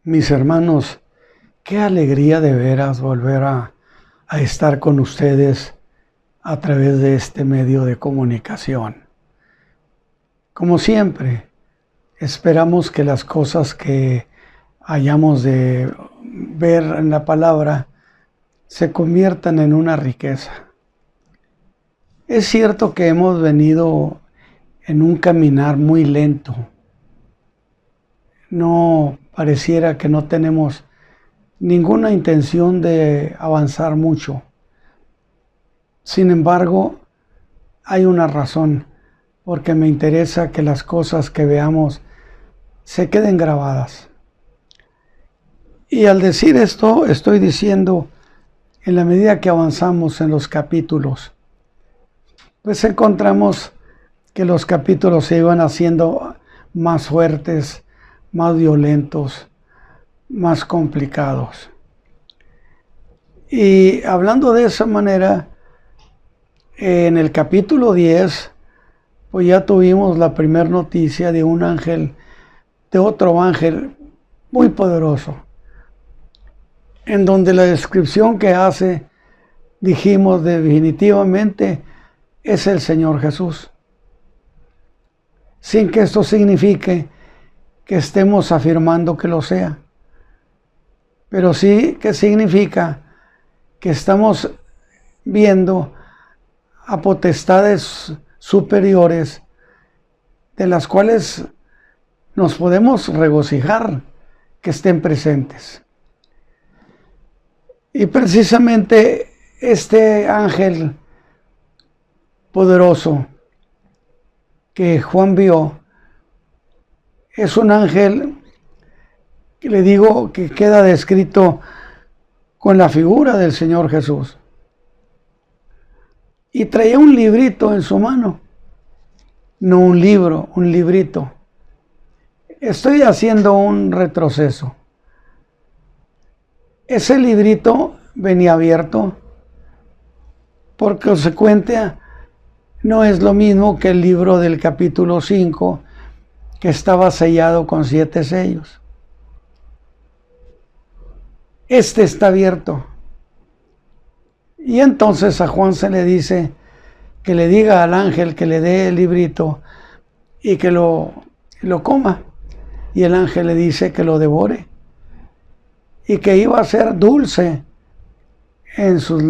Mis hermanos, qué alegría de veras volver a estar con ustedes a través de este medio de comunicación. Como siempre, esperamos que las cosas que hayamos de ver en la palabra se conviertan en una riqueza. Es cierto que hemos venido en un caminar muy lento. No pareciera que no tenemos ninguna intención de avanzar mucho. Sin embargo, hay una razón, porque me interesa que las cosas que veamos se queden grabadas. Y al decir esto, estoy diciendo, en la medida que avanzamos en los capítulos, pues encontramos que los capítulos se iban haciendo más fuertes, más violentos, más complicados. Y hablando de esa manera, en el capítulo 10, pues ya tuvimos la primera noticia de un ángel, de otro ángel muy poderoso, en donde la descripción que hace, dijimos definitivamente, es el Señor Jesús. Sin que esto signifique que estemos afirmando que lo sea, pero sí que significa que estamos viendo a potestades superiores de las cuales nos podemos regocijar que estén presentes. Y precisamente este ángel poderoso que Juan vio es un ángel que le digo que queda descrito con la figura del Señor Jesús. Y traía un librito en su mano. No un libro, un librito. Estoy haciendo un retroceso. Ese librito venía abierto. Por consecuencia, no es lo mismo que el libro del capítulo 5, que estaba sellado con 7 sellos. Este está abierto. Y entonces a Juan se le dice que le diga al ángel que le dé el librito y que lo coma. Y el ángel le dice que lo devore y que iba a ser dulce en sus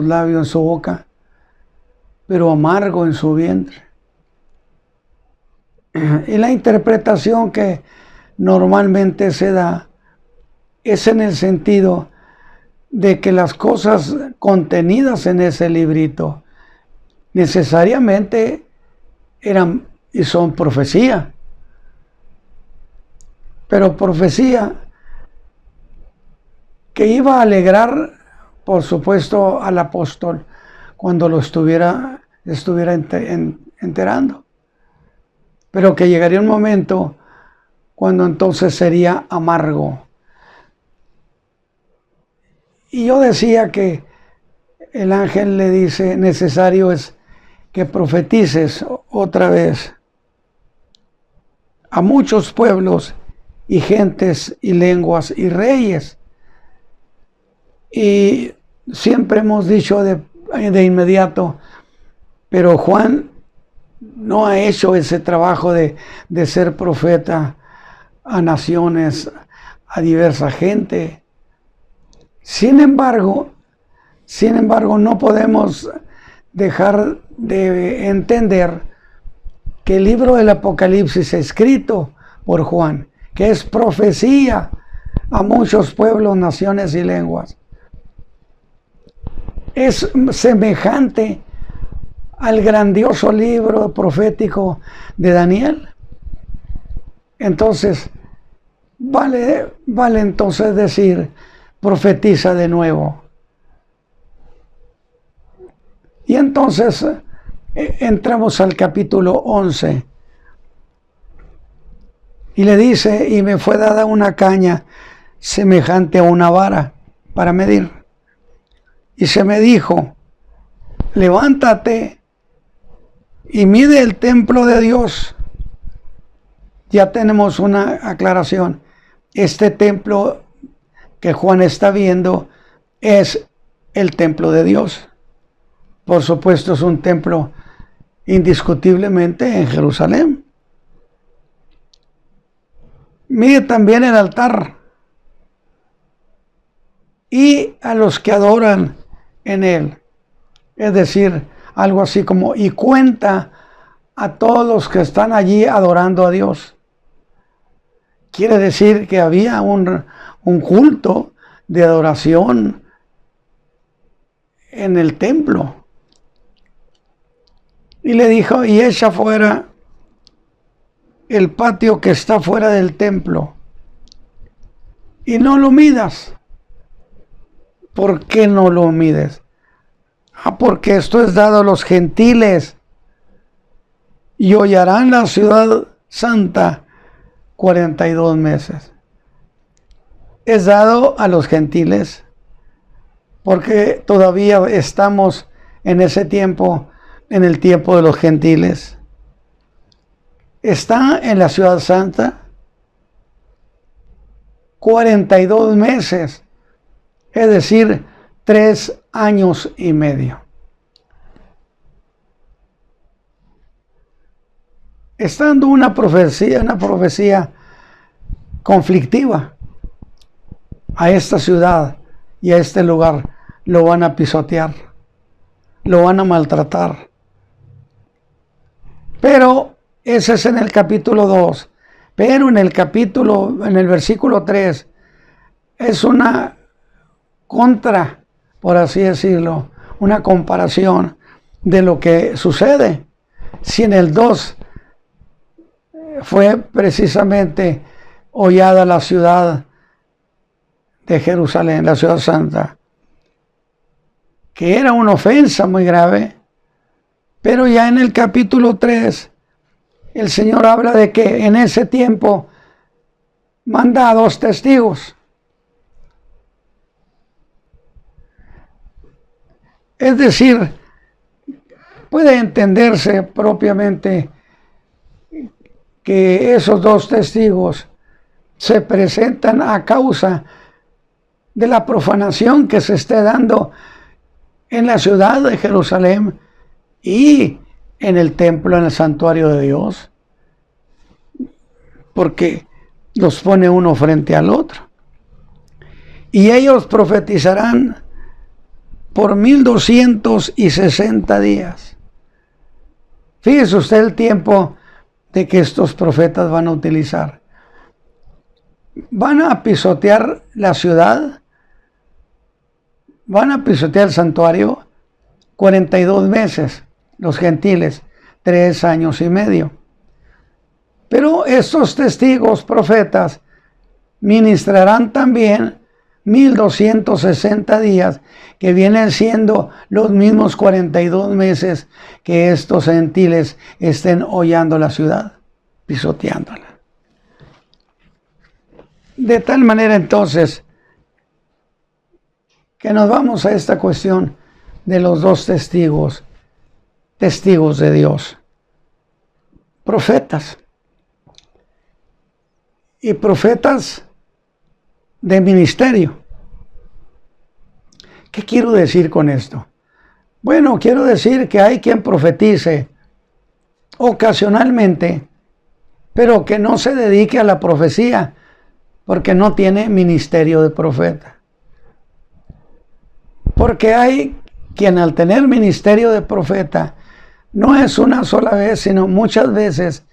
labios, en su boca, pero amargo en su vientre. Y la interpretación que normalmente se da es en el sentido de que las cosas contenidas en ese librito necesariamente eran y son profecía. Pero profecía que iba a alegrar, por supuesto, al apóstol cuando lo estuviera enterando. Pero que llegaría un momento cuando entonces sería amargo. Y yo decía que el ángel le dice, necesario es que profetices otra vez a muchos pueblos y gentes y lenguas y reyes. Y siempre hemos dicho de inmediato, pero Juan no ha hecho ese trabajo de ser profeta a naciones, a diversa gente. Sin embargo, no podemos dejar de entender que el libro del Apocalipsis escrito por Juan, que es profecía a muchos pueblos, naciones y lenguas, es semejante al grandioso libro profético de Daniel. Entonces, vale entonces decir, profetiza de nuevo. Y entonces entramos al capítulo 11. Y le dice, y me fue dada una caña semejante a una vara para medir. Y se me dijo, levántate y mide el templo de Dios. Ya tenemos una aclaración. este templo que Juan está viendo es el templo de Dios. Por supuesto, es un templo indiscutiblemente en Jerusalén. Mire también el altar y a los que adoran en él. Es decir, algo así como, y cuenta a todos los que están allí adorando a Dios. Quiere decir que había un culto de adoración en el templo. Y le dijo, y echa fuera el patio que está fuera del templo, y no lo midas. ¿Por qué no lo mides? Porque esto es dado a los gentiles, y hollarán la ciudad santa 42 meses. Es dado a los gentiles, porque todavía estamos en ese tiempo, en el tiempo de los gentiles. Está en la ciudad santa 42 meses, es decir, 3 años y medio. Está dando una profecía conflictiva a esta ciudad y a este lugar. Lo van a pisotear, lo van a maltratar. Pero ese es en el capítulo 2. Pero en el versículo 3, es una contra, por así decirlo, una comparación de lo que sucede. Si en el 2 fue precisamente hollada la ciudad de Jerusalén, la ciudad santa, que era una ofensa muy grave, pero ya en el capítulo 3, el Señor habla de que en ese tiempo manda a 2 testigos. Es decir, puede entenderse propiamente que esos 2 testigos se presentan a causa de la profanación que se esté dando en la ciudad de Jerusalén y en el templo, en el santuario de Dios, porque los pone uno frente al otro. Y ellos profetizarán por 1260 días. Fíjese usted el tiempo de que estos profetas van a utilizar. Van a pisotear la ciudad, van a pisotear el santuario 42 meses, los gentiles 3 años y medio. Pero estos testigos profetas ministrarán también 1260 días, que vienen siendo los mismos 42 meses que estos gentiles estén hollando la ciudad, pisoteándola. De tal manera entonces que nos vamos a esta cuestión de los 2 testigos de Dios, profetas, y profetas de ministerio. ¿Qué quiero decir con esto? Bueno, quiero decir que hay quien profetice ocasionalmente, pero que no se dedique a la profecía, porque no tiene ministerio de profeta. Porque hay quien al tener ministerio de profeta, no es una sola vez, sino muchas veces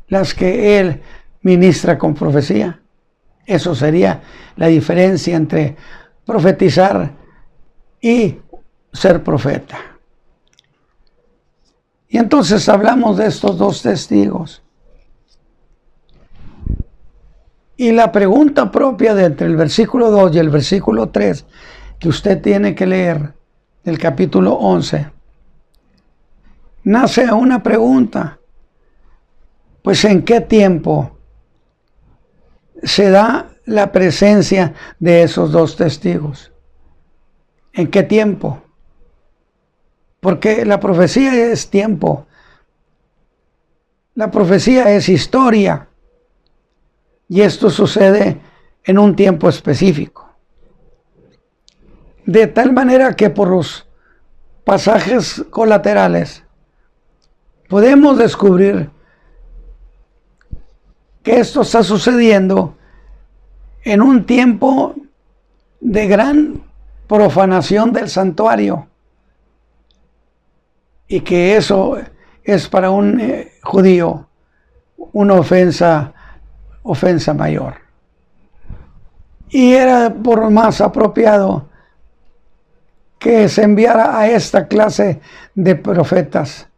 las que él ministra con profecía. Eso sería la diferencia entre profetizar y ser profeta. Y entonces hablamos de estos 2 testigos. Y la pregunta propia de entre el versículo 2 y el versículo 3, que usted tiene que leer, del capítulo 11, nace una pregunta. Pues ¿en qué tiempo se da la presencia de esos 2 testigos? ¿En qué tiempo? Porque la profecía es tiempo. La profecía es historia. Y esto sucede en un tiempo específico. De tal manera que por los pasajes colaterales podemos descubrir que esto está sucediendo en un tiempo de gran profanación del santuario, y que eso es para un judío una ofensa mayor. Y era por más apropiado que se enviara a esta clase de profetas,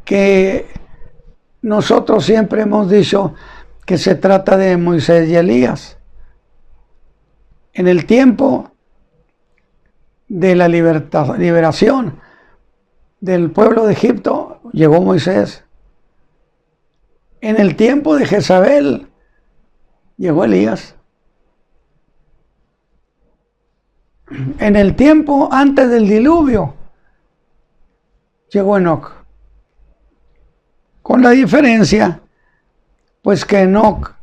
que nosotros siempre hemos dicho que se trata de Moisés y Elías. En el tiempo de la liberación del pueblo de Egipto llegó Moisés. En el tiempo de Jezabel llegó Elías. En el tiempo antes del diluvio llegó Enoc. Con la diferencia, pues, que Enoc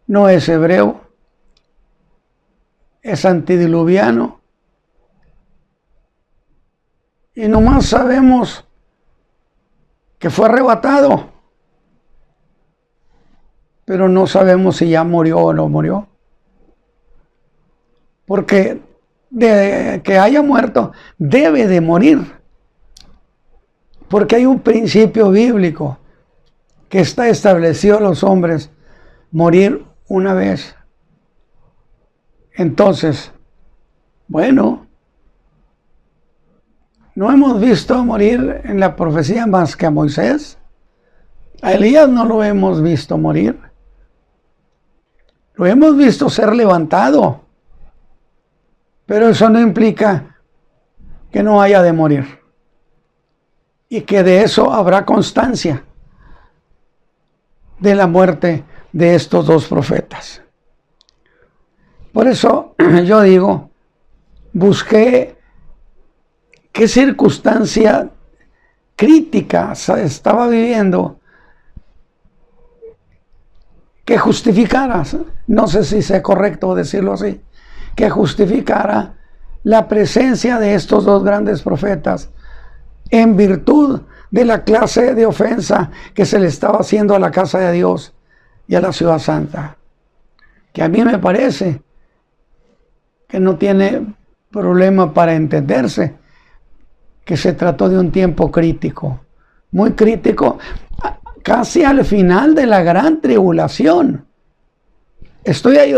no es hebreo, es antidiluviano. Y nomás sabemos que fue arrebatado, pero no sabemos si ya murió o no murió. Porque de que haya muerto, debe de morir. Porque hay un principio bíblico que está establecido a los hombres: morir una vez. Entonces, bueno, no hemos visto morir en la profecía más que a Moisés. A Elías no lo hemos visto morir. Lo hemos visto ser levantado. Pero eso no implica que no haya de morir. Y que de eso habrá constancia, de la muerte de estos dos profetas. Por eso yo digo, busqué qué circunstancia crítica estaba viviendo que justificara, no sé si sea correcto decirlo así, que justificara la presencia de estos dos grandes profetas en virtud de la clase de ofensa que se le estaba haciendo a la casa de Dios y a la ciudad santa, que a mí me parece que no tiene problema para entenderse, que se trató de un tiempo crítico, muy crítico, casi al final de la gran tribulación. Estoy ahí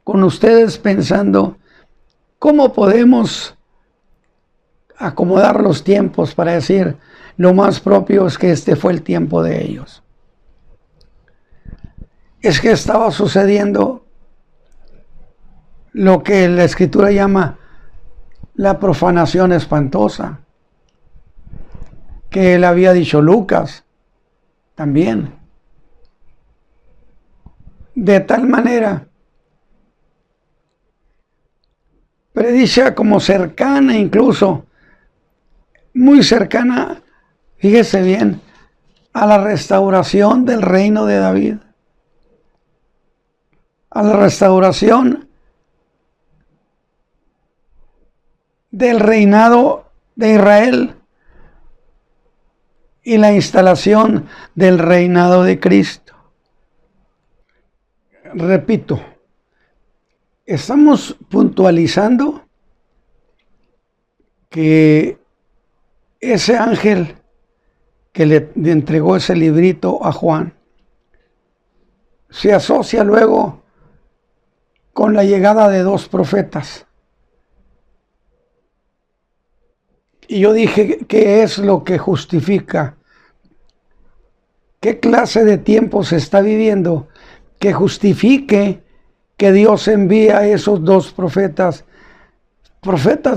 con ustedes pensando cómo podemos acomodar los tiempos para decir lo más propio es que este fue el tiempo de ellos. Es que estaba sucediendo lo que la Escritura llama la profanación espantosa, que él había dicho Lucas también. De tal manera, predicha como cercana, incluso muy cercana, fíjese bien, a la restauración del reino de David, a la restauración del reinado de Israel y la instalación del reinado de Cristo. Repito, estamos puntualizando que ese ángel que le entregó ese librito a Juan se asocia luego con la llegada de dos profetas. Y yo dije, ¿qué es lo que justifica? ¿Qué clase de tiempo se está viviendo que justifique que Dios envía a esos dos profetas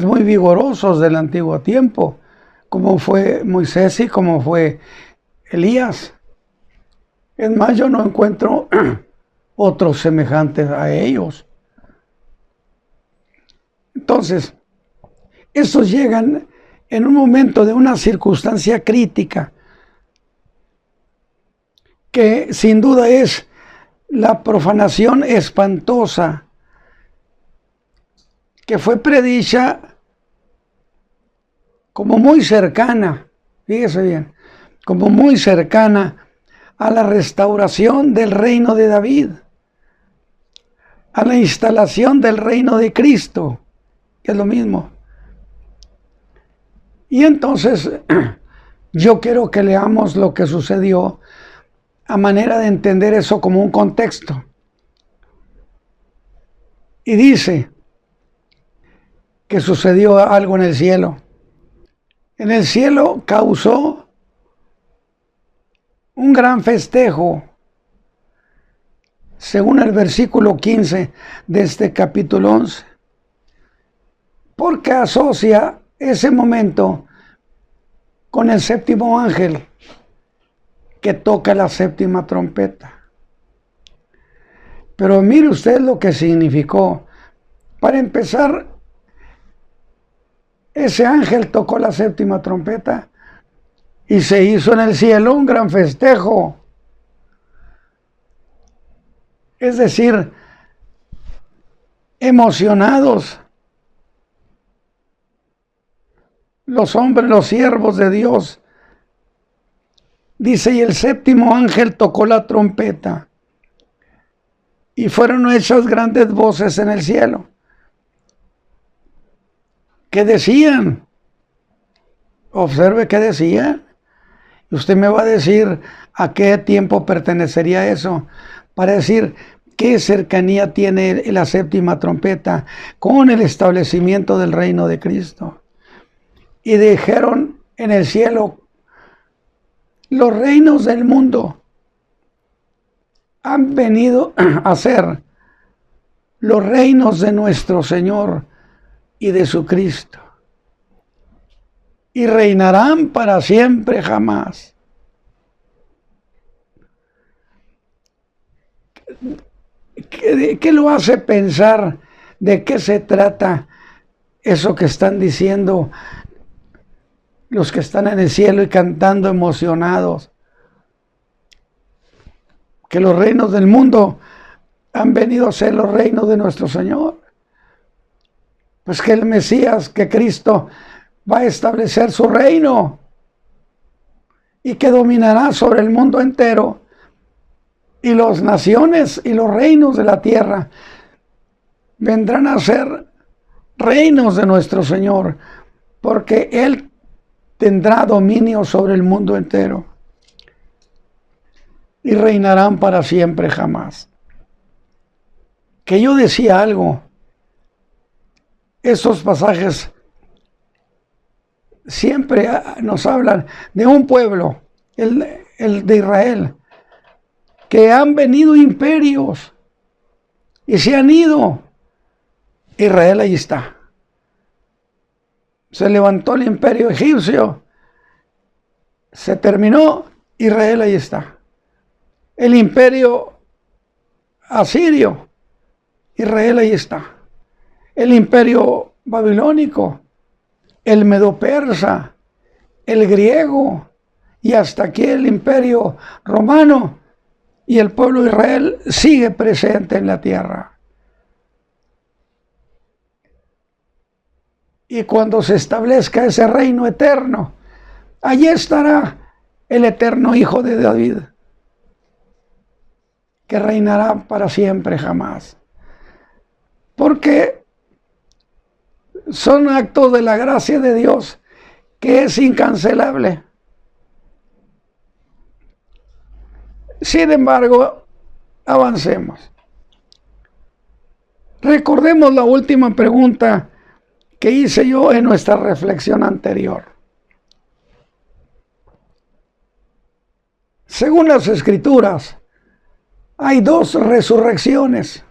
muy vigorosos del antiguo tiempo, como fue Moisés y como fue Elías? Es más, yo no encuentro otros semejantes a ellos. Entonces, estos llegan en un momento de una circunstancia crítica, que sin duda es la profanación espantosa que fue predicha como muy cercana, fíjese bien, como muy cercana a la restauración del reino de David, a la instalación del reino de Cristo, que es lo mismo. Y entonces yo quiero que leamos lo que sucedió a manera de entender eso como un contexto. Y dice que sucedió algo en el cielo. En el cielo causó un gran festejo, según el versículo 15 de este capítulo 11, porque asocia ese momento con el séptimo ángel que toca la séptima trompeta. Pero mire usted lo que significó. Para empezar, ese ángel tocó la séptima trompeta y se hizo en el cielo un gran festejo. Es decir, emocionados los hombres, los siervos de Dios. Dice, y el séptimo ángel tocó la trompeta y fueron hechas grandes voces en el cielo, que decían, observe qué decían, y usted me va a decir a qué tiempo pertenecería eso, para decir qué cercanía tiene la séptima trompeta con el establecimiento del reino de Cristo. Y dijeron en el cielo, los reinos del mundo han venido a ser los reinos de nuestro Señor y de su Cristo, y reinarán para siempre jamás. ¿Qué lo hace pensar de qué se trata eso que están diciendo los que están en el cielo y cantando emocionados? Que los reinos del mundo han venido a ser los reinos de nuestro Señor. Pues que el Mesías, que Cristo va a establecer su reino y que dominará sobre el mundo entero, y las naciones y los reinos de la tierra vendrán a ser reinos de nuestro Señor, porque Él tendrá dominio sobre el mundo entero y reinarán para siempre jamás. Que yo decía algo, estos pasajes siempre nos hablan de un pueblo, el de Israel, que han venido imperios y se han ido. Israel ahí está. Se levantó el imperio egipcio, se terminó, Israel ahí está. El imperio asirio, Israel ahí está. El imperio babilónico, el medo-persa, el griego y hasta aquí el imperio romano, y el pueblo de Israel sigue presente en la tierra. Y cuando se establezca ese reino eterno, allí estará el eterno Hijo de David, que reinará para siempre jamás. Porque son actos de la gracia de Dios que es incancelable. Sin embargo, avancemos. Recordemos la última pregunta que hice yo en nuestra reflexión anterior. Según las Escrituras, hay dos resurrecciones.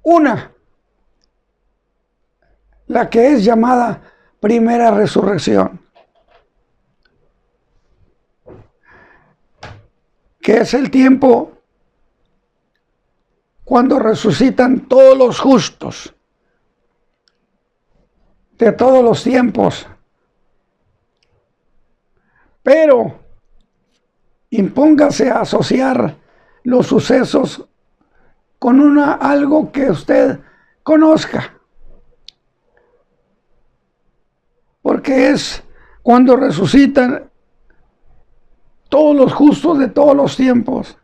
Una, la que es llamada primera resurrección, que es el tiempo cuando resucitan todos los justos de todos los tiempos. Pero impóngase a asociar los sucesos con algo que usted conozca. Porque es cuando resucitan todos los justos de todos los tiempos.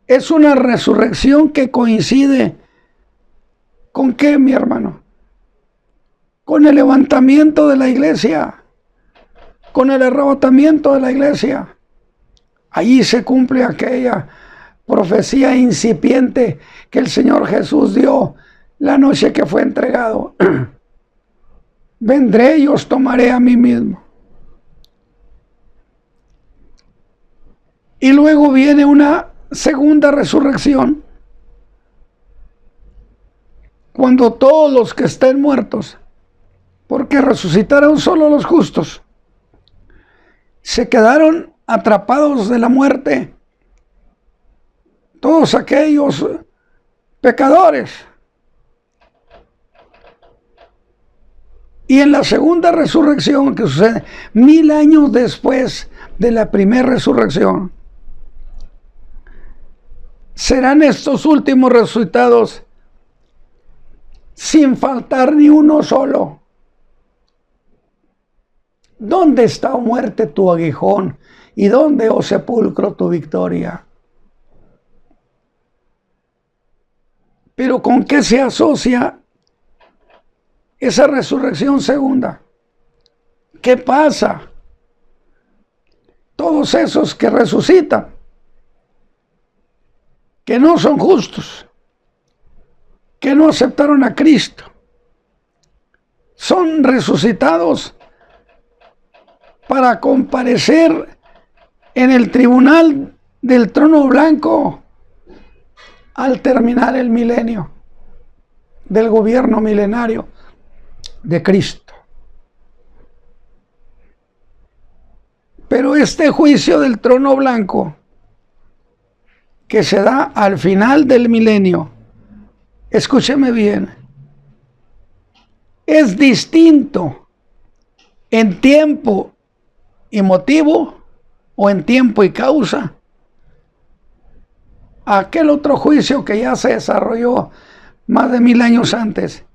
Es una resurrección que coincide ¿con qué, mi hermano? Con el levantamiento de la iglesia, con el arrebatamiento de la iglesia. Allí se cumple aquella profecía incipiente que el Señor Jesús dio la noche que fue entregado. Vendré y os tomaré a mí mismo. Y luego viene una segunda resurrección, cuando todos los que estén muertos, porque resucitaron solo los justos, se quedaron atrapados de la muerte, todos aquellos pecadores. Y en la segunda resurrección, que sucede 1000 años después de la primera resurrección, serán estos últimos resucitados sin faltar ni uno solo. ¿Dónde está, oh muerte, tu aguijón? ¿Y dónde, oh sepulcro, tu victoria? Pero ¿con qué se asocia esa resurrección segunda? ¿Qué pasa? Todos esos que resucitan, que no son justos, que no aceptaron a Cristo, son resucitados para comparecer en el tribunal del trono blanco al terminar el milenio del gobierno milenario de Cristo. Pero este juicio del trono blanco que se da al final del milenio, escúcheme bien, es distinto en tiempo y motivo, o en tiempo y causa, a aquel otro juicio que ya se desarrolló más de 1000 años antes,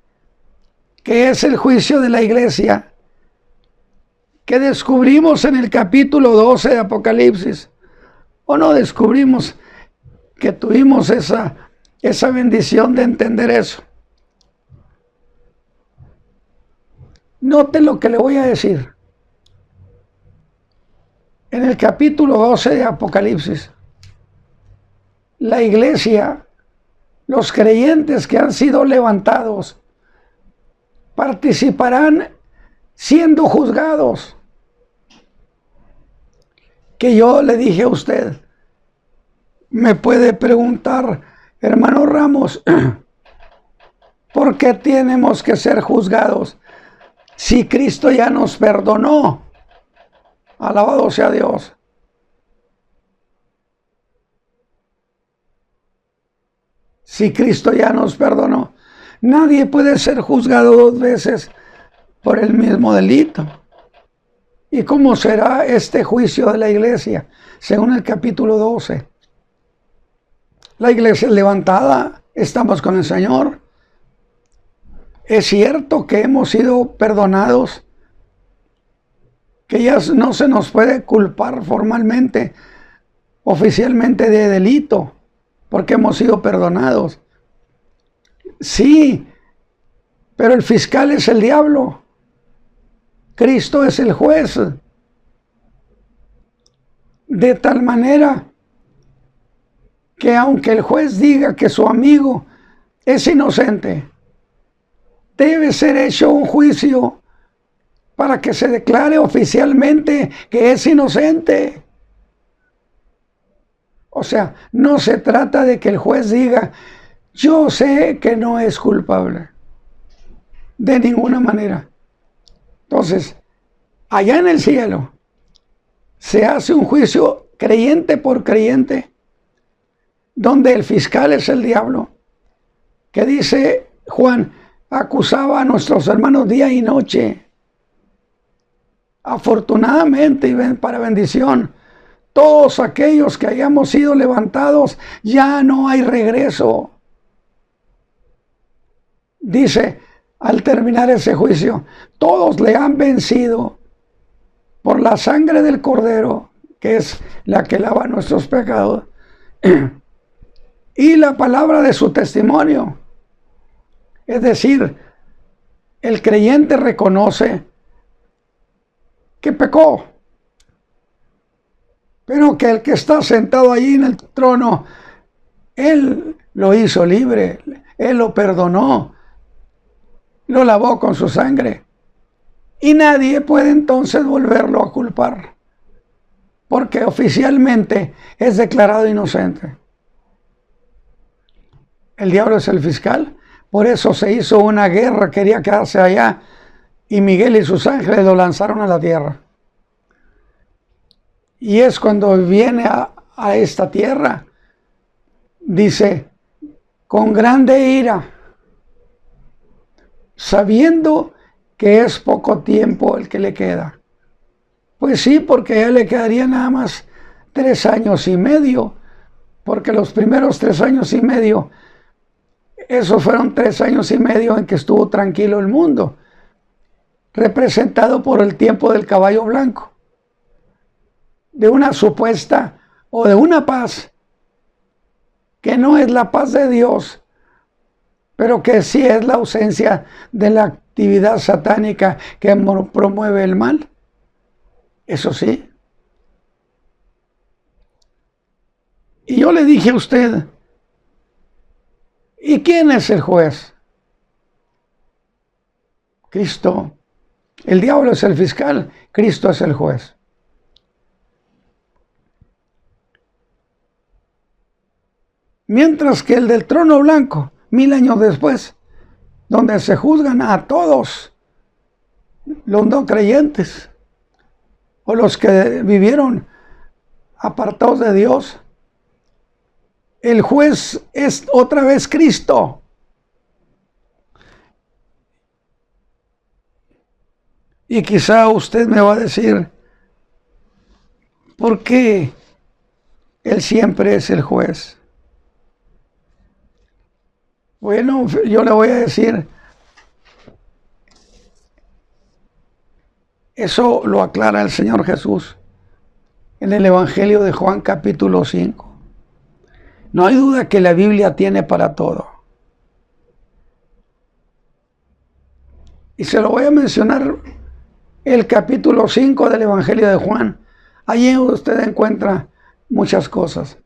que es el juicio de la iglesia, que descubrimos en el capítulo 12 de Apocalipsis. ¿O no descubrimos que tuvimos esa bendición de entender eso? Note lo que le voy a decir. En el capítulo 12 de Apocalipsis, la iglesia, los creyentes que han sido levantados, participarán siendo juzgados. Que yo le dije a usted, me puede preguntar, hermano Ramos, ¿por qué tenemos que ser juzgados si Cristo ya nos perdonó? Alabado sea Dios. Si Cristo ya nos perdonó, nadie puede ser juzgado 2 veces por el mismo delito. ¿Y cómo será este juicio de la iglesia? Según el capítulo 12. La iglesia es levantada, estamos con el Señor. Es cierto que hemos sido perdonados, que ya no se nos puede culpar formalmente, oficialmente de delito, porque hemos sido perdonados. Sí, pero el fiscal es el diablo. Cristo es el juez. De tal manera que aunque el juez diga que su amigo es inocente, debe ser hecho un juicio para que se declare oficialmente que es inocente. O sea, no se trata de que el juez diga, yo sé que no es culpable. De ninguna manera. Entonces, allá en el cielo, se hace un juicio creyente por creyente, donde el fiscal es el diablo, que dice Juan, acusaba a nuestros hermanos día y noche. Afortunadamente y para bendición, todos aquellos que hayamos sido levantados, ya no hay regreso. Dice, al terminar ese juicio, todos le han vencido por la sangre del Cordero, que es la que lava nuestros pecados, y la palabra de su testimonio. Es decir, el creyente reconoce que pecó, pero que el que está sentado allí en el trono, Él lo hizo libre, Él lo perdonó, lo lavó con su sangre. Y nadie puede entonces volverlo a culpar, porque oficialmente es declarado inocente. El diablo es el fiscal, por eso se hizo una guerra, quería quedarse allá, y Miguel y sus ángeles lo lanzaron a la tierra. Y es cuando viene a esta tierra, dice, con grande ira, sabiendo que es poco tiempo el que le queda. Pues sí, porque ya le quedaría nada más 3 años y medio, porque los primeros 3 años y medio, esos fueron 3 años y medio en que estuvo tranquilo el mundo, representado por el tiempo del caballo blanco, de una supuesta o de una paz que no es la paz de Dios, pero que sí es la ausencia de la actividad satánica que promueve el mal. Eso sí. Y yo le dije a usted, ¿y quién es el juez? Cristo. El diablo es el fiscal, Cristo es el juez. Mientras que el del trono blanco, 1000 años después, donde se juzgan a todos los no creyentes o los que vivieron apartados de Dios, el juez es otra vez Cristo. Y quizá usted me va a decir, ¿por qué Él siempre es el juez? Bueno, yo le voy a decir, eso lo aclara el Señor Jesús en el Evangelio de Juan capítulo 5. No hay duda que la Biblia tiene para todo. Y se lo voy a mencionar el capítulo 5 del Evangelio de Juan. Allí usted encuentra muchas cosas.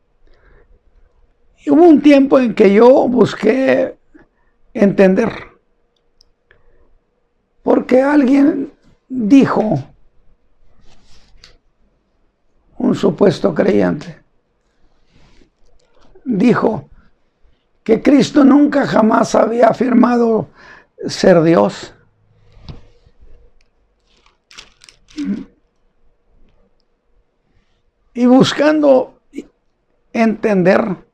Y hubo un tiempo en que yo busqué entender, porque alguien dijo, un supuesto creyente, dijo que Cristo nunca jamás había afirmado ser Dios. Y buscando entender,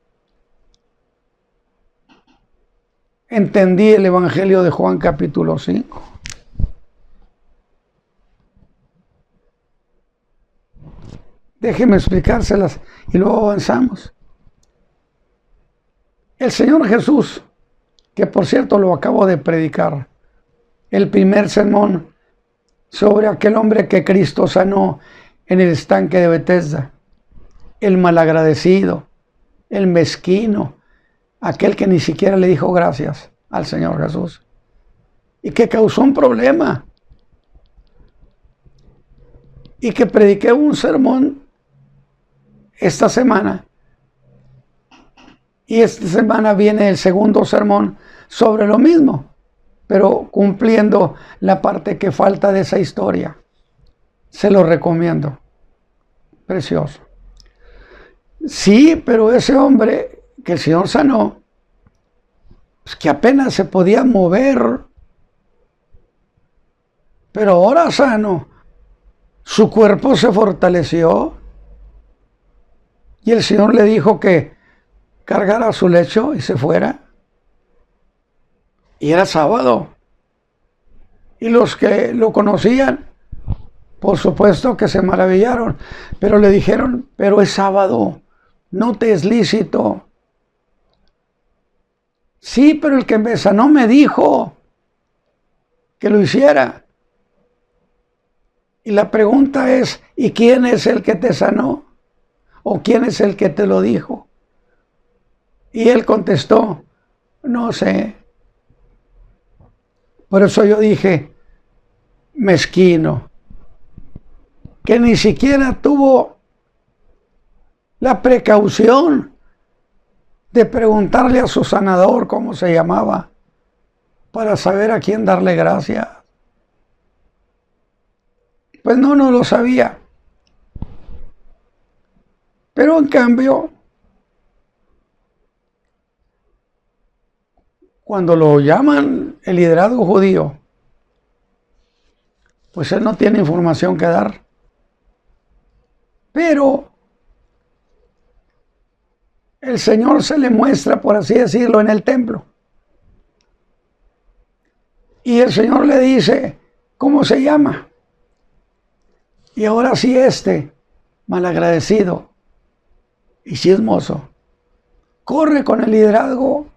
entendí el Evangelio de Juan capítulo 5. Déjeme explicárselas y luego avanzamos. El Señor Jesús, que por cierto lo acabo de predicar, el primer sermón sobre aquel hombre que Cristo sanó en el estanque de Betesda, el malagradecido, el mezquino, aquel que ni siquiera le dijo gracias al Señor Jesús y que causó un problema, y que prediqué un sermón esta semana, y esta semana viene el segundo sermón sobre lo mismo, pero cumpliendo la parte que falta de esa historia. Se lo recomiendo. Precioso. Sí, pero ese hombre que el Señor sanó, pues que apenas se podía mover, pero ahora sano, su cuerpo se fortaleció y el Señor le dijo que cargara su lecho y se fuera. Y era sábado. Y los que lo conocían Por supuesto que se maravillaron, pero le dijeron, pero es sábado, no te es lícito. Sí, pero el que me sanó me dijo que lo hiciera. Y la pregunta es, ¿y quién es el que te sanó? ¿O quién es el que te lo dijo? Y él contestó, no sé. Por eso yo dije, mezquino, que ni siquiera tuvo la precaución de preguntarle a su sanador cómo se llamaba, para saber a quién darle gracias. Pues no lo sabía. Pero en cambio, cuando lo llaman el liderazgo judío, pues él no tiene información que dar. Pero el Señor se le muestra, por así decirlo, en el templo. Y el Señor le dice, ¿cómo se llama? Y ahora sí malagradecido y chismoso, corre con el liderazgo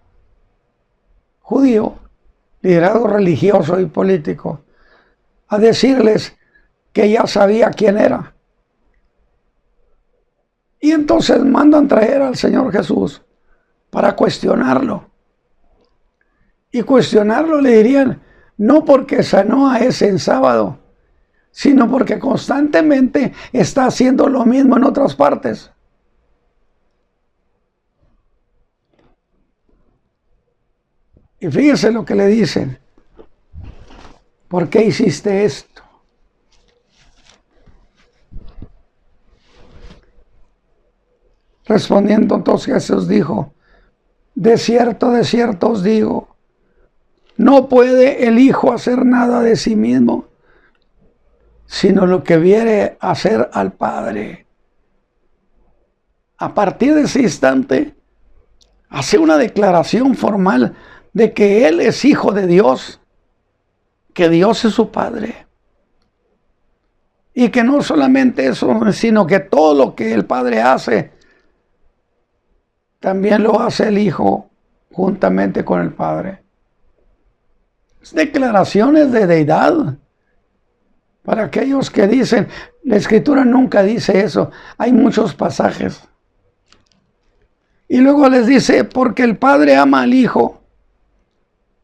judío, liderazgo religioso y político, a decirles que ya sabía quién era. Y entonces mandan traer al Señor Jesús para cuestionarlo. Y cuestionarlo le dirían, no porque sanó a ese en sábado, sino porque constantemente está haciendo lo mismo en otras partes. Y fíjense lo que le dicen. ¿Por qué hiciste esto? Respondiendo entonces Jesús dijo, de cierto os digo, no puede el Hijo hacer nada de sí mismo, sino lo que viene a hacer al Padre. A partir de ese instante, hace una declaración formal de que Él es Hijo de Dios, que Dios es su Padre. Y que no solamente eso, sino que todo lo que el Padre hace, también lo hace el Hijo juntamente con el Padre. Es declaraciones de deidad. Para aquellos que dicen, la Escritura nunca dice eso. Hay muchos pasajes. Y luego les dice, porque el Padre ama al Hijo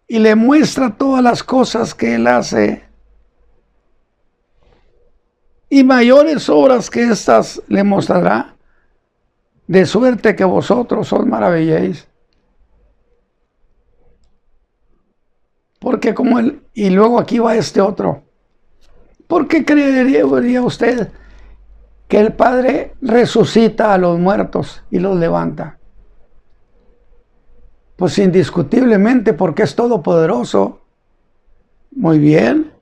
y le muestra todas las cosas que Él hace. Y mayores obras que estas le mostrará, de suerte que vosotros os maravilléis. Porque como Él, y luego aquí va este otro. ¿Por qué creería usted que el Padre resucita a los muertos y los levanta? Pues indiscutiblemente porque es todopoderoso. Muy bien.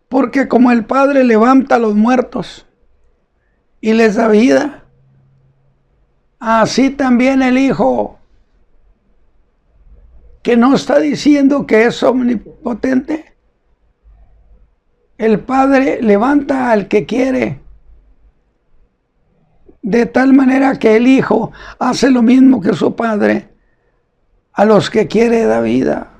Porque como el Padre levanta a los muertos y les da vida, así también el Hijo, que no está diciendo que es omnipotente. El Padre levanta al que quiere, de tal manera que el Hijo hace lo mismo que su Padre, a los que quiere da vida.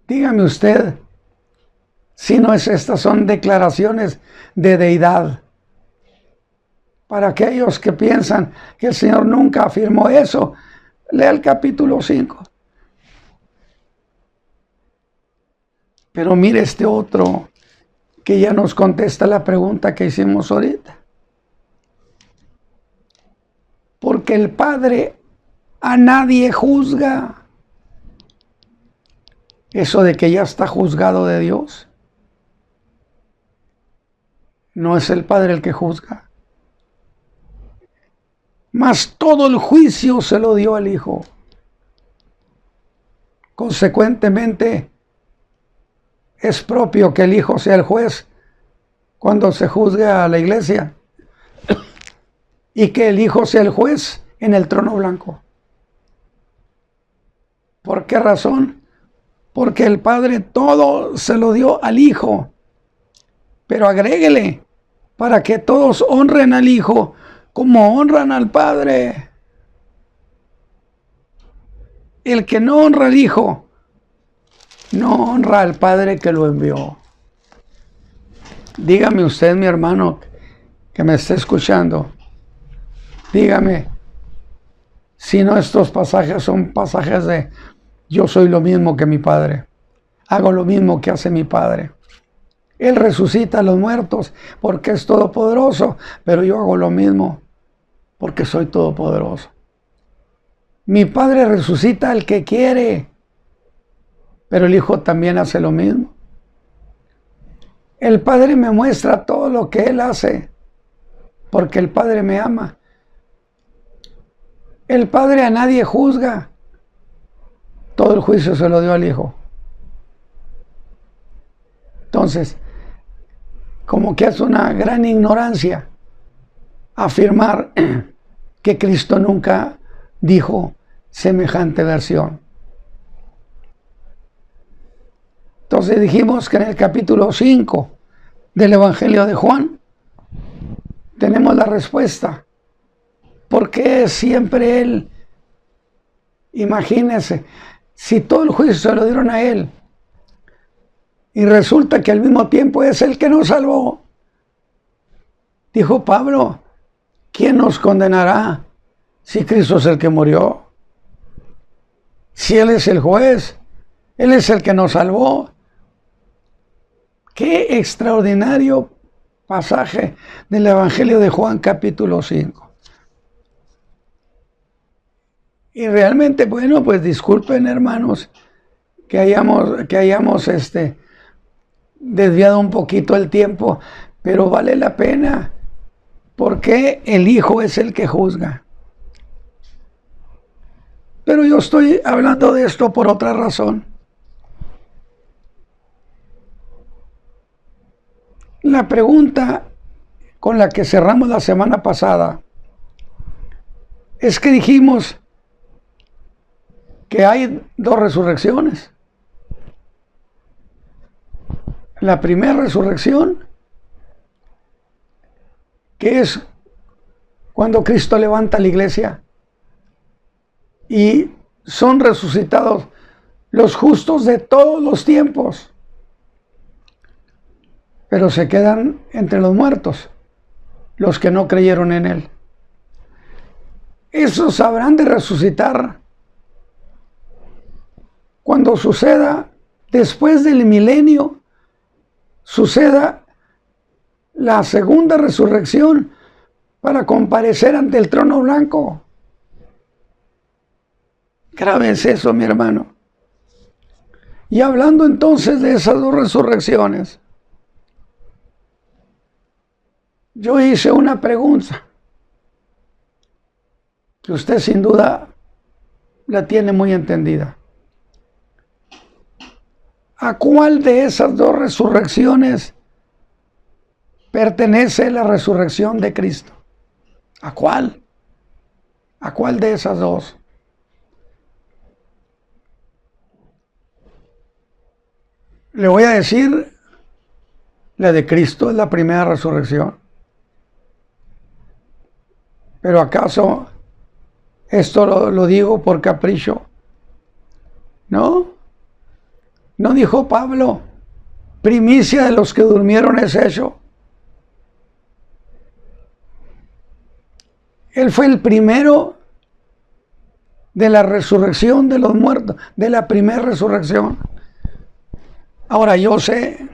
Dígame usted, si no es estas son declaraciones de deidad. Para aquellos que piensan que el Señor nunca afirmó eso, lea el capítulo 5. Pero mire este otro que ya nos contesta la pregunta que hicimos ahorita. Porque el Padre a nadie juzga. Eso de que ya está juzgado de Dios. No es el Padre el que juzga. Mas todo el juicio se lo dio al Hijo. Consecuentemente, es propio que el Hijo sea el juez cuando se juzgue a la iglesia y que el Hijo sea el juez en el trono blanco. ¿Por qué razón? porque el Padre todo se lo dio al Hijo. Pero agréguele, para que todos honren al Hijo como honran al Padre. El que no honra al Hijo, no honra al Padre que lo envió. Dígame usted, mi hermano, que me está escuchando, dígame si no estos pasajes son pasajes de yo soy lo mismo que mi Padre, hago lo mismo que hace mi Padre. Él resucita a los muertos porque es todopoderoso, pero yo hago lo mismo porque soy todopoderoso. Mi Padre resucita al que quiere, pero el Hijo también hace lo mismo. El Padre me muestra todo lo que Él hace, porque el Padre me ama. El Padre a nadie juzga. Todo el juicio se lo dio al Hijo. Entonces, como que es una gran ignorancia afirmar que Cristo nunca dijo semejante versión. Entonces dijimos que en el capítulo 5 del Evangelio de Juan tenemos la respuesta. ¿Por qué siempre Él? Imagínense, si todo el juicio se lo dieron a Él y resulta que al mismo tiempo es el que nos salvó. Dijo Pablo, ¿quién nos condenará si Cristo es el que murió? Si Él es el juez, Él es el que nos salvó. Qué extraordinario pasaje del Evangelio de Juan capítulo 5. Y realmente, bueno, pues disculpen, hermanos, que hayamos desviado un poquito el tiempo, pero vale la pena, porque el Hijo es el que juzga. Pero yo estoy hablando de esto por otra razón. La pregunta con la que cerramos la semana pasada es que dijimos que hay dos resurrecciones. La primera resurrección, que es cuando Cristo levanta la iglesia y son resucitados los justos de todos los tiempos, pero se quedan entre los muertos los que no creyeron en Él. Esos habrán de resucitar cuando suceda, después del milenio, suceda la segunda resurrección para comparecer ante el trono blanco. Grave es eso, mi hermano. Y hablando entonces de esas dos resurrecciones, yo hice una pregunta que usted sin duda la tiene muy entendida. ¿A cuál de esas dos resurrecciones pertenece la resurrección de Cristo? ¿A cuál? ¿A cuál de esas dos? Le voy a decir, la de Cristo es la primera resurrección. ¿Pero acaso esto lo digo por capricho? ¿No? ¿No dijo Pablo, primicia de los que durmieron es hecho? Él fue el primero de la resurrección de los muertos, de la primera resurrección. Ahora yo sé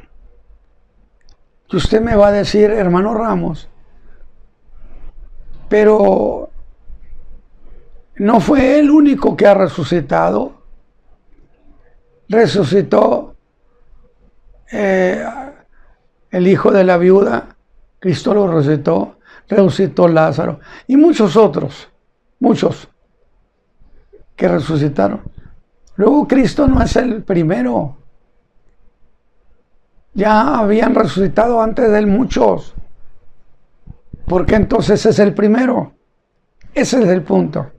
que usted me va a decir, hermano Ramos, pero no fue el único que ha resucitado. Resucitó el hijo de la viuda, Cristo lo resucitó Lázaro y muchos otros, muchos que resucitaron. Luego Cristo no es el primero. Ya habían resucitado antes de él muchos. ¿Por qué entonces es el primero? Ese es el punto.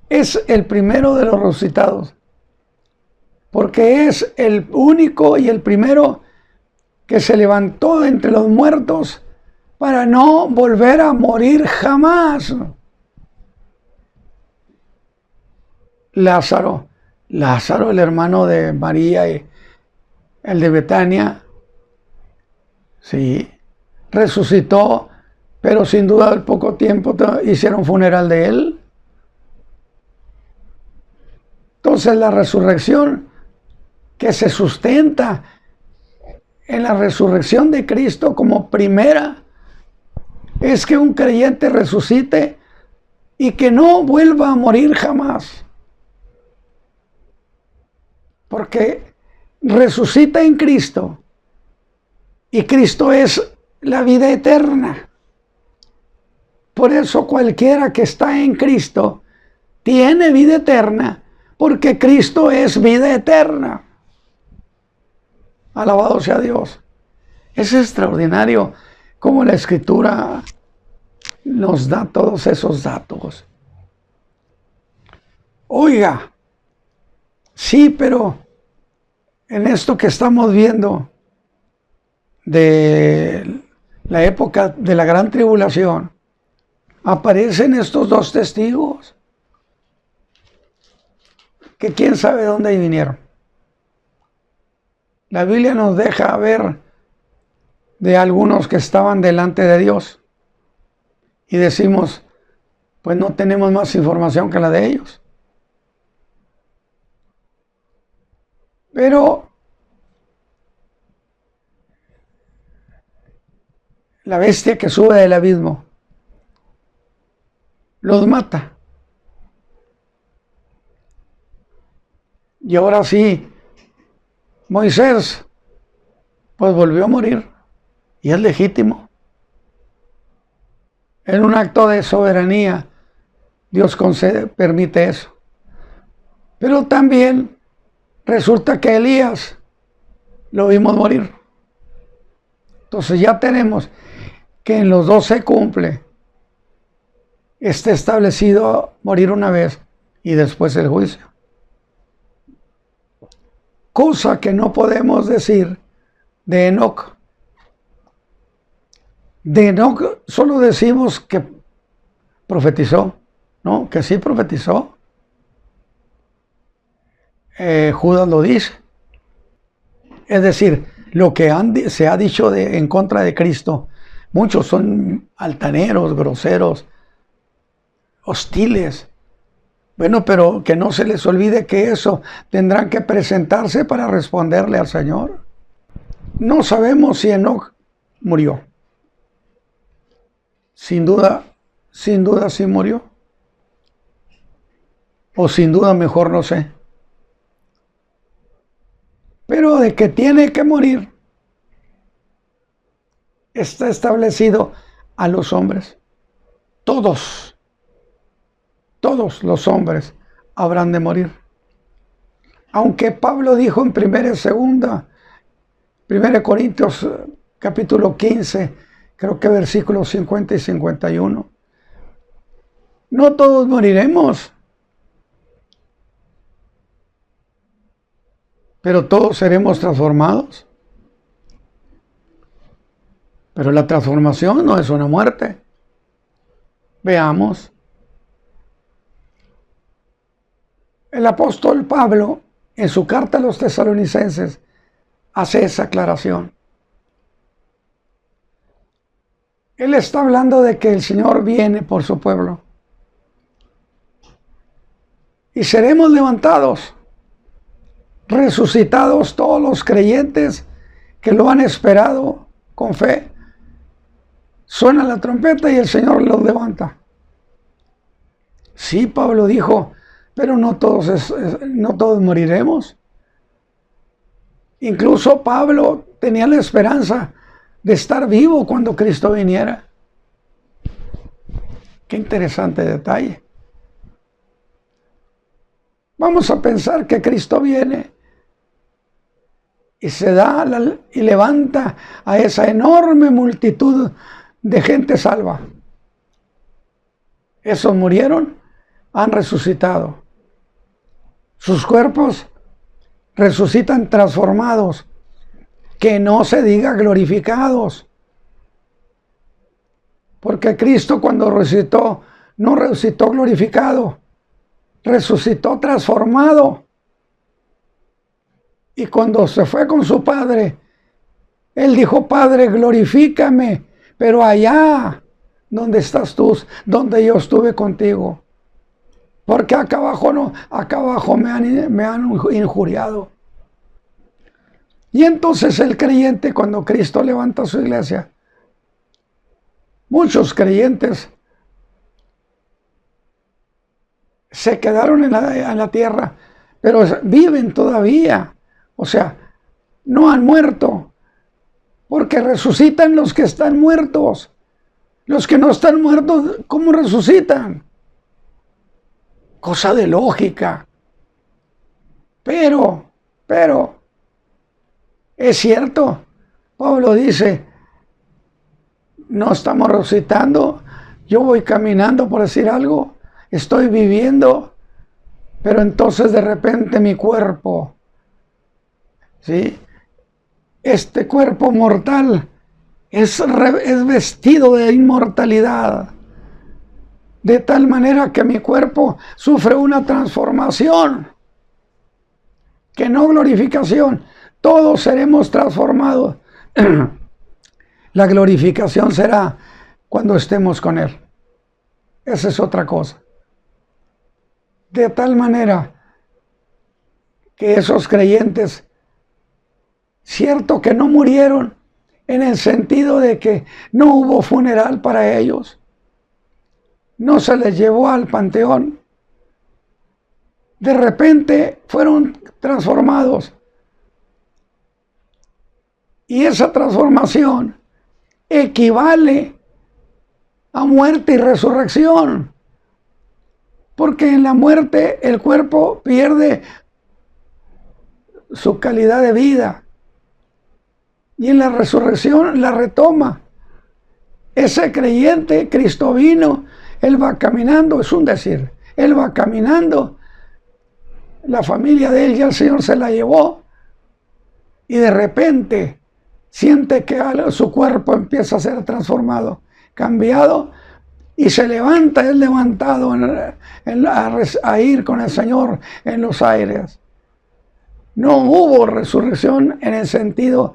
Es el primero de los resucitados. porque es el único y el primero que se levantó de entre los muertos para no volver a morir jamás. Lázaro, el hermano de María y el de Betania, sí, resucitó, pero sin duda al poco tiempo hicieron funeral de él. Entonces la resurrección que se sustenta en la resurrección de Cristo como primera es que un creyente resucite y que no vuelva a morir jamás. Porque resucita en Cristo y Cristo es la vida eterna. Por eso cualquiera que está en Cristo tiene vida eterna, porque Cristo es vida eterna. Alabado sea Dios. Es extraordinario cómo la Escritura nos da todos esos datos. Oiga, sí, pero en esto que estamos viendo de la época de la gran tribulación, aparecen estos dos testigos que quién sabe dónde vinieron. La Biblia nos deja ver de algunos que estaban delante de Dios y decimos, pues no tenemos más información que la de ellos. Pero la bestia que sube del abismo los mata. Y ahora sí, Moisés pues volvió a morir y es legítimo. En un acto de soberanía Dios permite eso. Pero también resulta que Elías lo vimos morir. Entonces ya tenemos que en los dos se cumple. Está establecido morir una vez y después el juicio. Cosa que no podemos decir de Enoc. De Enoc solo decimos que profetizó, ¿no? Que sí profetizó. Judas lo dice. Es decir, lo que se ha dicho en contra de Cristo, muchos son altaneros, groseros, hostiles. Bueno, pero que no se les olvide que eso tendrán que presentarse para responderle al Señor. No sabemos si Enoc murió. Sin duda sí murió. O sin duda mejor no sé. Pero de que tiene que morir, está establecido a los hombres. Todos los hombres habrán de morir. Aunque Pablo dijo en 1 Corintios capítulo 15, creo que versículos 50 y 51, no todos moriremos, pero todos seremos transformados. Pero la transformación no es una muerte. Veamos. El apóstol Pablo, en su carta a los tesalonicenses, hace esa aclaración. Él está hablando de que el Señor viene por su pueblo. Y seremos levantados, resucitados todos los creyentes que lo han esperado con fe. Suena la trompeta y el Señor los levanta. Sí, Pablo dijo, pero no todos moriremos. Incluso Pablo tenía la esperanza de estar vivo cuando Cristo viniera. Qué interesante detalle. Vamos a pensar que Cristo viene y se da y levanta a esa enorme multitud de gente salva. Esos murieron, han resucitado. Sus cuerpos resucitan transformados, que no se diga glorificados. Porque Cristo cuando resucitó, no resucitó glorificado, resucitó transformado. Y cuando se fue con su Padre, Él dijo: Padre, glorifícame, pero allá donde estás tú, donde yo estuve contigo. Porque acá abajo no, acá abajo me han injuriado. Y entonces el creyente, cuando Cristo levanta su iglesia, muchos creyentes se quedaron en la tierra, pero viven todavía. O sea, no han muerto, porque resucitan los que están muertos. Los que no están muertos, ¿cómo resucitan? Cosa de lógica. Pero, es cierto, Pablo dice, no estamos resucitando, yo voy caminando, por decir algo, estoy viviendo, pero entonces de repente mi cuerpo, ¿sí? Este cuerpo mortal es vestido de inmortalidad, de tal manera que mi cuerpo sufre una transformación, que no glorificación. Todos seremos transformados. La glorificación será cuando estemos con Él. Esa es otra cosa. De tal manera que esos creyentes, cierto que no murieron en el sentido de que no hubo funeral para ellos, no se les llevó al panteón, de repente fueron transformados. Y esa transformación equivale a muerte y resurrección. Porque en la muerte el cuerpo pierde su calidad de vida. Y en la resurrección la retoma. Ese creyente, Cristo vino, Él va caminando, es un decir, Él va caminando, la familia de Él ya el Señor se la llevó, y de repente siente que su cuerpo empieza a ser transformado, cambiado, y se levanta, es levantado a ir con el Señor en los aires. No hubo resurrección en el sentido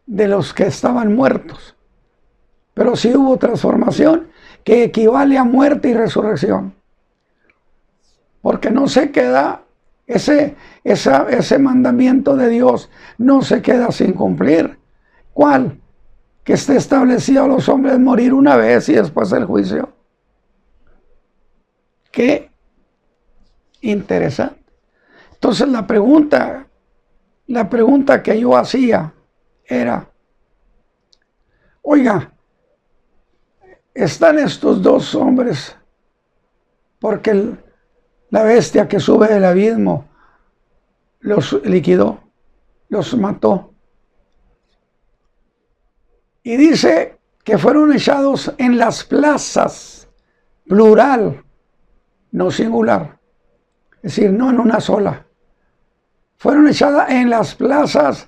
de los que estaban muertos, pero sí hubo transformación que equivale a muerte y resurrección. Porque no se queda, ese mandamiento de Dios no se queda sin cumplir. ¿Cuál? Que esté establecido a los hombres morir una vez y después el juicio. Qué interesante. Entonces la pregunta que yo hacía era, oiga, ¿están estos dos hombres porque la bestia que sube del abismo los liquidó, los mató? Y dice que fueron echados en las plazas, plural, no singular, es decir, no en una sola. Fueron echadas en las plazas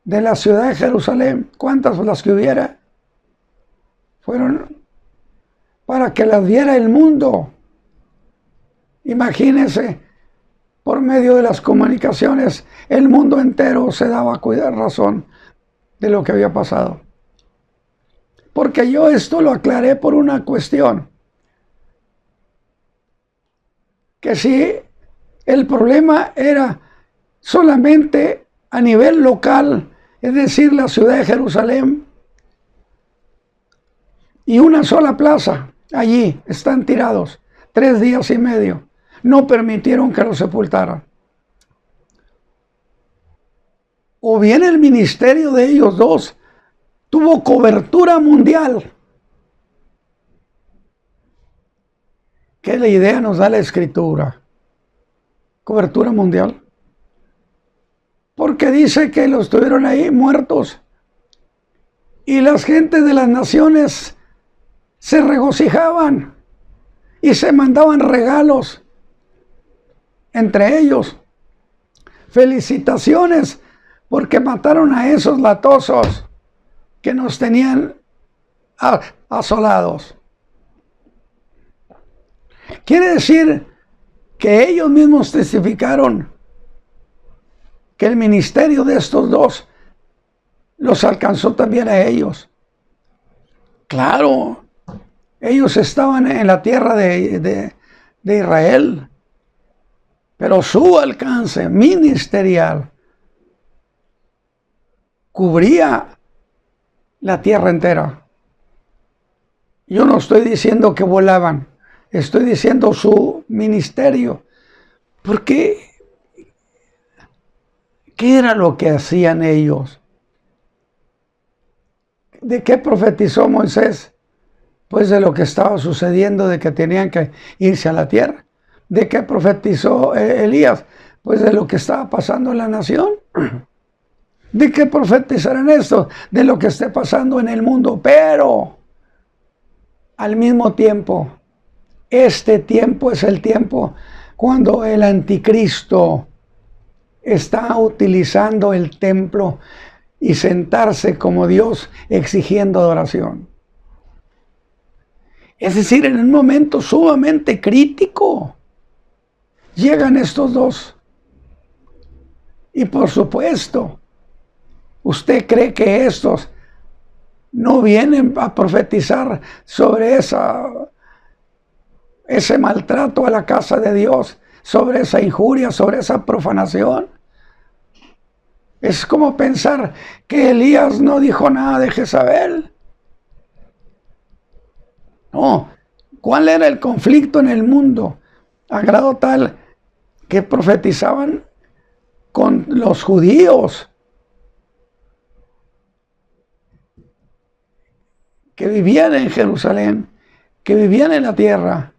de la ciudad de Jerusalén. ¿Cuántas las que hubiera? Fueron para que las viera el mundo. Imagínense, por medio de las comunicaciones, el mundo entero se daba a cuidar razón de lo que había pasado. Porque yo esto lo aclaré por una cuestión. Que si el problema era solamente a nivel local, es decir, la ciudad de Jerusalén, y una sola plaza, allí están tirados 3 días y medio, no permitieron que los sepultaran. O bien el ministerio de ellos dos tuvo cobertura mundial. ¿Qué la idea nos da la Escritura? Cobertura mundial. Porque dice que los tuvieron ahí muertos. Y las gentes de las naciones se regocijaban y se mandaban regalos entre ellos. felicitaciones porque mataron a esos latosos que nos tenían asolados. Quiere decir que ellos mismos testificaron que el ministerio de estos dos los alcanzó también a ellos. Claro, ellos estaban en la tierra de Israel, pero su alcance ministerial cubría la tierra entera. Yo no estoy diciendo que volaban, estoy diciendo su ministerio. Porque, ¿qué era lo que hacían ellos? ¿De qué profetizó Moisés? Pues de lo que estaba sucediendo, de que tenían que irse a la tierra. ¿De qué profetizó Elías? Pues de lo que estaba pasando en la nación. ¿De qué profetizarán esto? De lo que esté pasando en el mundo. Pero, al mismo tiempo, este tiempo es el tiempo cuando el anticristo está utilizando el templo y sentarse como Dios exigiendo adoración. Es decir, en un momento sumamente crítico llegan estos dos. Y por supuesto, ¿usted cree que estos no vienen a profetizar sobre ese maltrato a la casa de Dios, sobre esa injuria, sobre esa profanación? Es como pensar que Elías no dijo nada de Jezabel. No, ¿cuál era el conflicto en el mundo? A grado tal que profetizaban con los judíos que vivían en Jerusalén, que vivían en la tierra,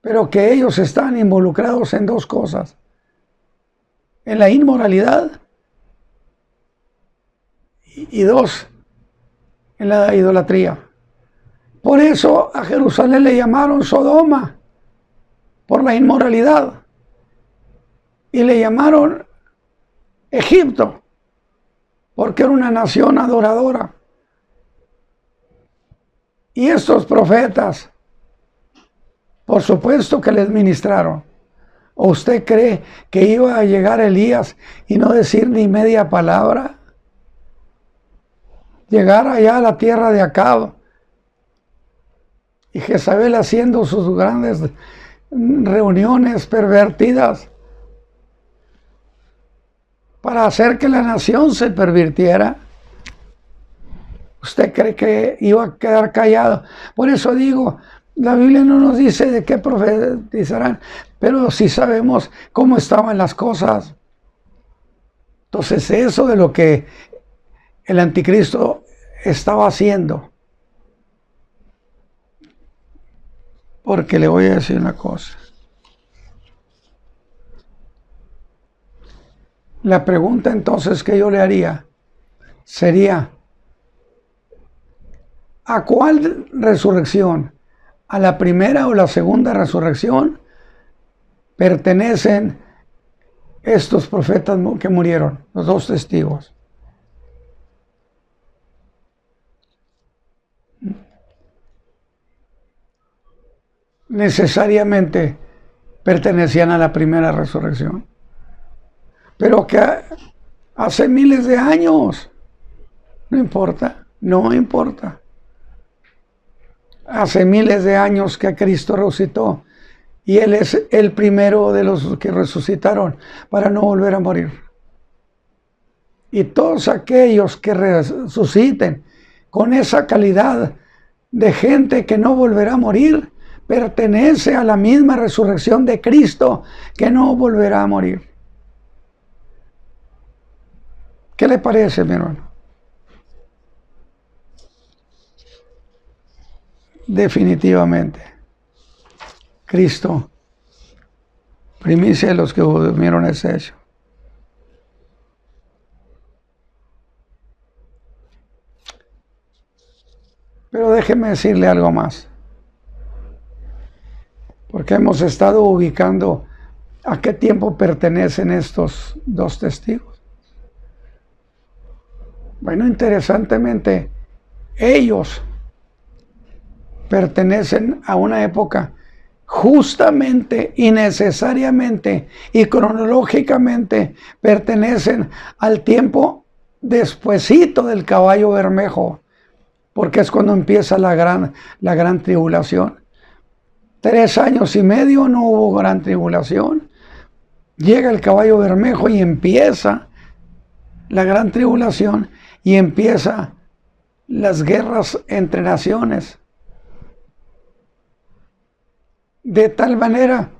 pero que ellos estaban involucrados en dos cosas: en la inmoralidad y dos, en la idolatría. Por eso a Jerusalén le llamaron Sodoma, por la inmoralidad, y le llamaron Egipto, porque era una nación adoradora. Y estos profetas, por supuesto que les ministraron. ¿O usted cree que iba a llegar Elías y no decir ni media palabra? Llegar allá a la tierra de Acab y Jezabel haciendo sus grandes reuniones pervertidas para hacer que la nación se pervirtiera. ¿Usted cree que iba a quedar callado? Por eso digo, la Biblia no nos dice de qué profetizarán, pero sí sabemos cómo estaban las cosas. Entonces, eso de lo que el anticristo estaba haciendo. Porque le voy a decir una cosa. La pregunta entonces que yo le haría sería: ¿a cuál resurrección? ¿A la primera o la segunda resurrección pertenecen estos profetas que murieron, los dos testigos? Necesariamente pertenecían a la primera resurrección, pero que hace miles de años, no importa, no importa. Hace miles de años que Cristo resucitó y Él es el primero de los que resucitaron para no volver a morir. Y todos aquellos que resuciten con esa calidad de gente que no volverá a morir, pertenece a la misma resurrección de Cristo que no volverá a morir. ¿Qué le parece, mi hermano? Definitivamente, Cristo, primicia de los que durmieron, ese hecho. Pero déjeme decirle algo más, porque hemos estado ubicando ¿A qué tiempo pertenecen estos dos testigos? Bueno, interesantemente, ellos pertenecen a una época justamente y necesariamente y cronológicamente pertenecen al tiempo despuesito del caballo bermejo, porque es cuando empieza la gran tribulación. 3 años y medio no hubo gran tribulación. Llega el caballo bermejo y empieza la gran tribulación y empieza las guerras entre naciones. De tal manera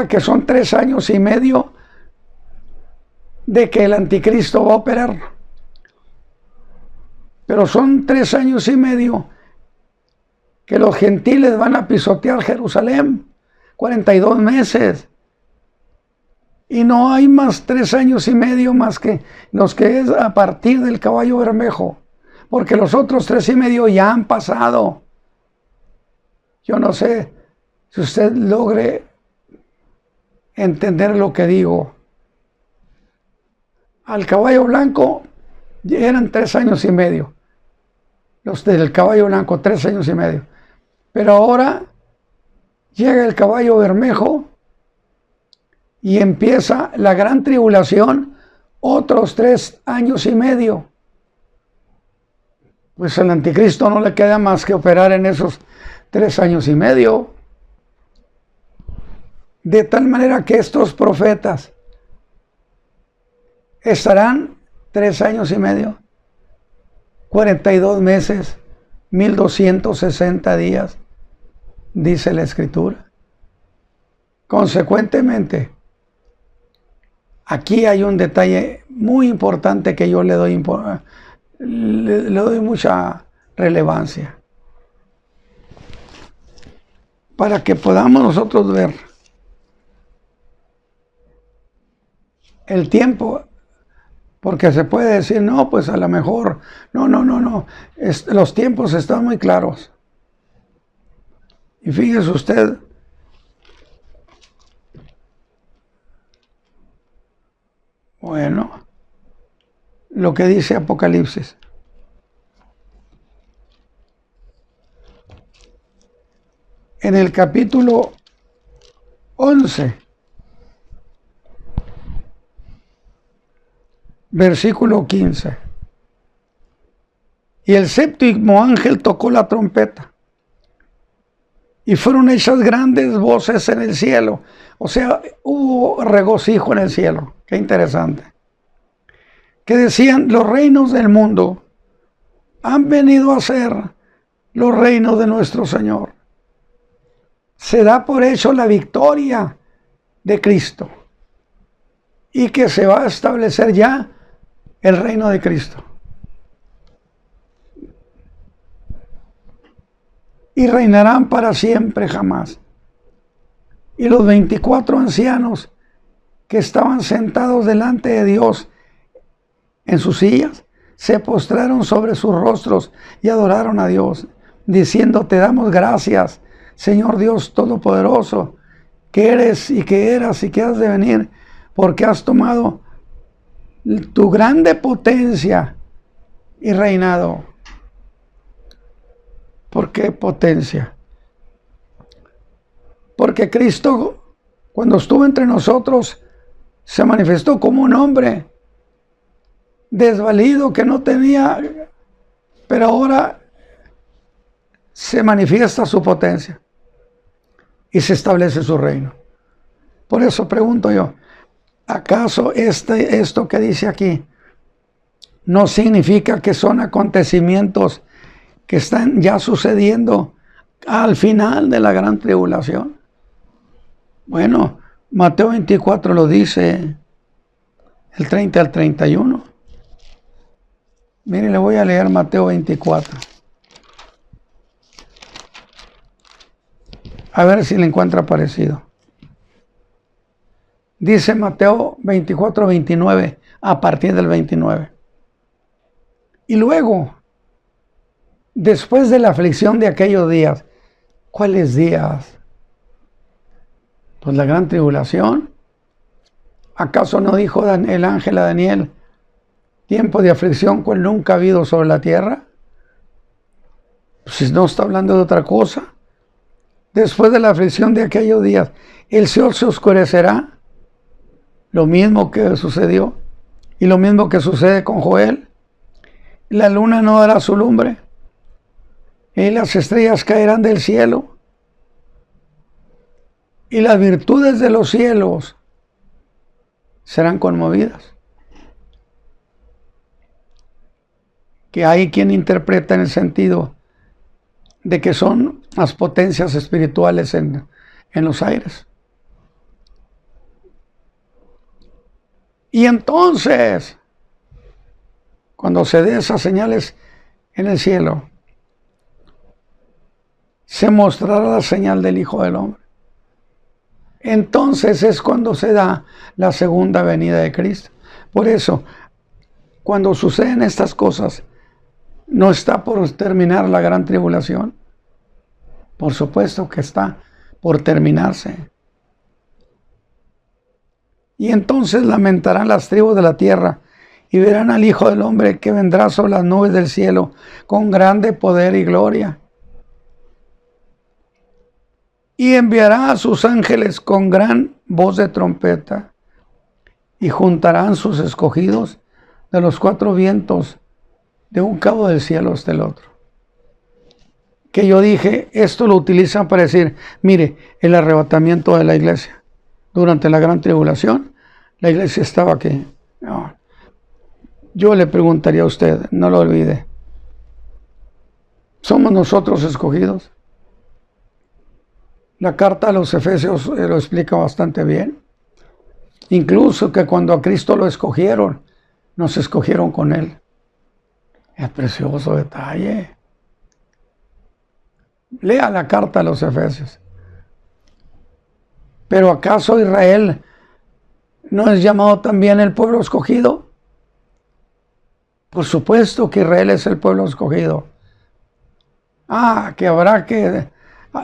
que son 3 años y medio de que el anticristo va a operar. Pero son 3 años y medio que los gentiles van a pisotear Jerusalén, 42 meses. Y no hay más 3 años y medio más que los que es a partir del caballo bermejo, porque los otros 3 y medio ya han pasado. Yo no sé si usted logre entender lo que digo. Al caballo blanco eran 3 años y medio. Los del caballo blanco, 3 años y medio. Pero ahora llega el caballo bermejo y empieza la gran tribulación, otros 3 años y medio. Pues al anticristo no le queda más que operar en esos 3 años y medio. De tal manera que estos profetas estarán 3 años y medio, 42 meses, 1260 días, dice la Escritura. Consecuentemente, aquí hay un detalle muy importante que yo le doy mucha relevancia, para que podamos nosotros ver el tiempo, porque se puede decir, no, pues a lo mejor, no, los tiempos están muy claros. Y fíjese usted, bueno, lo que dice Apocalipsis. En el capítulo 11, versículo 15. Y el séptimo ángel tocó la trompeta, y fueron hechas grandes voces en el cielo. O sea, hubo regocijo en el cielo. Qué interesante. Que decían, los reinos del mundo han venido a ser los reinos de nuestro Señor. Se da por hecho la victoria de Cristo y que se va a establecer ya el reino de Cristo. Y reinarán para siempre jamás. Y los 24 ancianos que estaban sentados delante de Dios en sus sillas, se postraron sobre sus rostros y adoraron a Dios, diciendo, te damos gracias, Señor Dios Todopoderoso, que eres y que eras y que has de venir, porque has tomado tu grande potencia y reinado. ¿Por qué potencia? Porque Cristo, cuando estuvo entre nosotros, se manifestó como un hombre desvalido que no tenía, pero ahora se manifiesta su potencia y se establece su reino. Por eso pregunto yo, ¿acaso esto que dice aquí no significa que son acontecimientos que están ya sucediendo al final de la gran tribulación? Bueno, Mateo 24 lo dice, el 30 al 31. Mire, le voy a leer Mateo 24. A ver si le encuentra parecido. Dice Mateo 24, 29, a partir del 29. Y luego, después de la aflicción de aquellos días, ¿cuáles días? Pues la gran tribulación. ¿Acaso no dijo el ángel a Daniel, tiempo de aflicción cual nunca ha habido sobre la tierra? Pues si no está hablando de otra cosa. Después de la aflicción de aquellos días, el sol se oscurecerá. Lo mismo que sucedió y lo mismo que sucede con Joel. La luna no dará su lumbre y las estrellas caerán del cielo y las virtudes de los cielos serán conmovidas. Que hay quien interpreta en el sentido de que son las potencias espirituales en los aires. Y entonces, cuando se den esas señales en el cielo, se mostrará la señal del Hijo del Hombre. Entonces es cuando se da la segunda venida de Cristo. Por eso, cuando suceden estas cosas, no está por terminar la gran tribulación. Por supuesto que está por terminarse. Y entonces lamentarán las tribus de la tierra y verán al Hijo del Hombre que vendrá sobre las nubes del cielo con grande poder y gloria. Y enviará a sus ángeles con gran voz de trompeta y juntarán sus escogidos de los cuatro vientos de un cabo del cielo hasta el otro. Que yo dije, esto lo utilizan para decir, mire, el arrebatamiento de la iglesia. Durante la gran tribulación, la iglesia estaba aquí. No. Yo le preguntaría a usted, no lo olvide, ¿somos nosotros escogidos? La carta a los Efesios lo explica bastante bien. Incluso que cuando a Cristo lo escogieron, nos escogieron con Él. Es precioso detalle. Lea la carta a los Efesios. ¿Pero acaso Israel no es llamado también el pueblo escogido? Por supuesto que Israel es el pueblo escogido.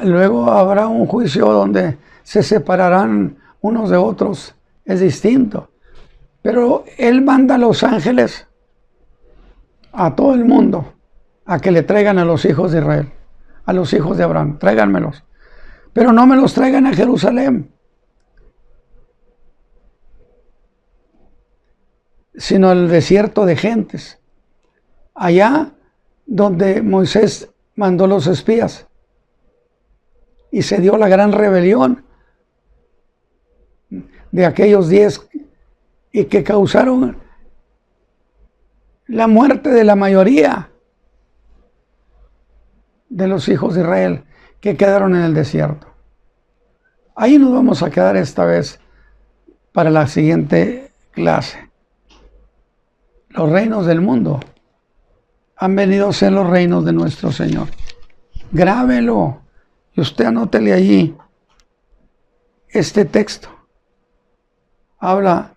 Luego habrá un juicio donde se separarán unos de otros. Es distinto. Pero Él manda a los ángeles, a todo el mundo, a que le traigan a los hijos de Israel, a los hijos de Abraham. Tráiganmelos. Pero no me los traigan a Jerusalén, sino al desierto de gentes, allá donde Moisés mandó los espías y se dio la gran rebelión de aquellos 10 y que causaron la muerte de la mayoría de los hijos de Israel que quedaron en el desierto. Ahí nos vamos a quedar esta vez para la siguiente clase. Los reinos del mundo han venido a ser los reinos de nuestro Señor. Grábelo y usted anótele allí. Este texto habla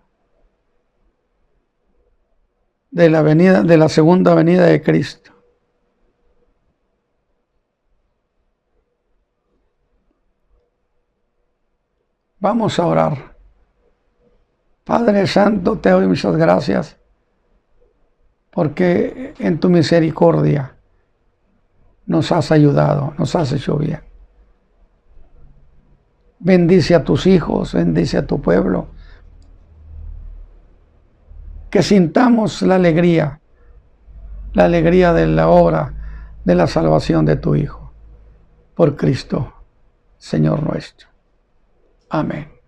de la segunda venida de Cristo. Vamos a orar. Padre Santo, te doy muchas gracias porque en tu misericordia nos has ayudado, nos has hecho bien. Bendice a tus hijos, bendice a tu pueblo. Que sintamos la alegría de la obra de la salvación de tu Hijo, por Cristo, Señor nuestro. Amén.